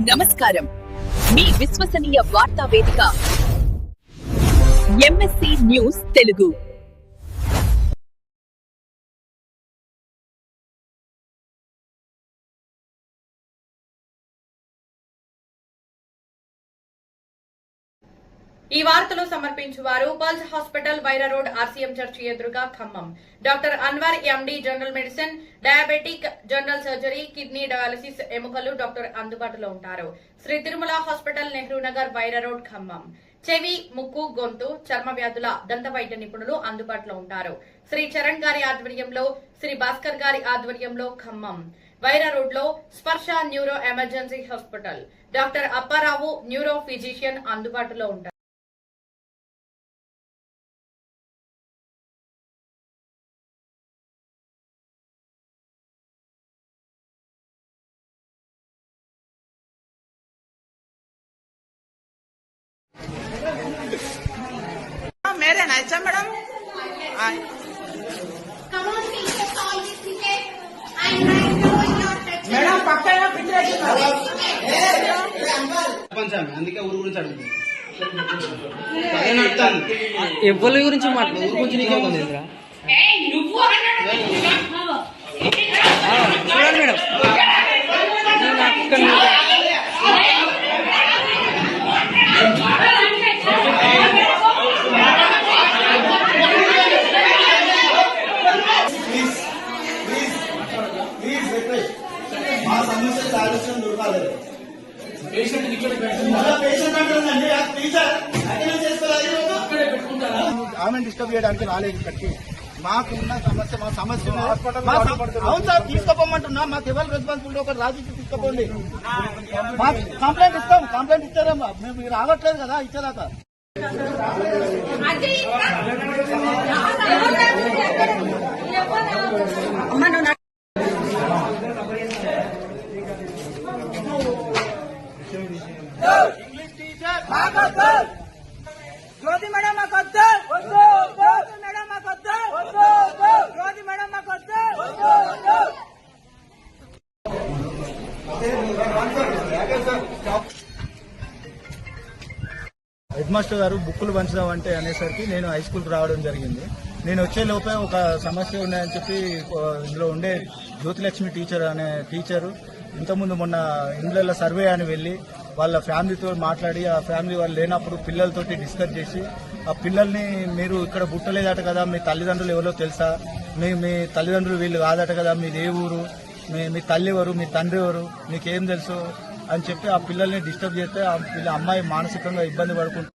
నమస్కారం. మీ విశ్వసనీయ వార్తా వేదిక ఎంఎస్సి న్యూస్ తెలుగు. ఈ వార్తలు సమర్పించువారు pulse hospital Wyra road RCM church ఎదురుగా Khammam. Doctor Anwar MD general medicine, diabetic, general surgery, kidney dialysis, ఎముకలు డాక్టర్ అందుబాటులో ఉంటారు. Shri Tirumala hospital, Nehru Nagar, Wyra road Khammam. చెవి, ముక్కు, గొంతు, చర్మ వ్యాధుల దంత వైద్య నిపుణులు అందుబాటులో ఉంటారు. శ్రీ చరణ్ గారి ఆధ్వర్యంలో, శ్రీ భాస్కర్ గారి ఆధ్వర్యంలో ఖమ్మం. వైరా రోడ్ లో స్పర్శ neuro emergency hospital, doctor Apparao neuro physician అందుబాటులో ఉంటారు. मेरे ना अच्छा मैडम మేడం పక్కన అందుకే ఊరు గురించి అడుగుతుంది. ఎవరి గురించి మాట్లాడు ఊరు గురించి నీకేమవుతుంది చూడండి మేడం మా సమస్య సాధించడం దొరకాలి. ఆమె డిస్టర్బ్ చేయడానికి రాలేదు ఇక్కడికి. మాకున్న సమస్య మా సమస్య అవును సార్ తీసుకోపోమంటున్నా. మాకు ఎవరు రెస్పాన్సిబిలిటీ ఒకటి రాజు తీసుకోపోండి. మాకు కంప్లైంట్ ఇస్తాం. కంప్లైంట్ ఇచ్చారమ్మా. మీరు రావట్లేదు కదా ఇచ్చేదాకా. జ్యోతి మేడం మాకు వద్దు, జ్యోతి మేడం మాకు వద్దు, జ్యోతి మేడం మాకు వద్దు. హెడ్ మాస్టర్ గారు బుక్కులు పంచుదామంటే అనేసరికి నేను హై స్కూల్కి రావడం జరిగింది. నేను వచ్చే లోపే ఒక సమస్య ఉన్నాయని చెప్పి ఇందులో ఉండే జ్యోతిలక్ష్మి టీచర్ అనే టీచరు ఇంతకుముందు మొన్న ఇండ్ల సర్వే అని వెళ్ళి వాళ్ళ ఫ్యామిలీతో మాట్లాడి ఆ ఫ్యామిలీ వాళ్ళు లేనప్పుడు పిల్లలతోటి డిస్కస్ చేసి ఆ పిల్లల్ని మీరు ఇక్కడ పుట్టలేదట కదా, మీ తల్లిదండ్రులు ఎవరో తెలుసా, మీ తల్లిదండ్రులు వీళ్ళు కాదట కదా, మీది ఏ ఊరు, మీ తల్లి ఎవరు, మీ తండ్రి ఎవరు, మీకేం తెలుసు అని చెప్పి ఆ పిల్లల్ని డిస్టర్బ్ చేస్తే ఆ అమ్మాయి మానసికంగా ఇబ్బంది పడుకుంటుంది.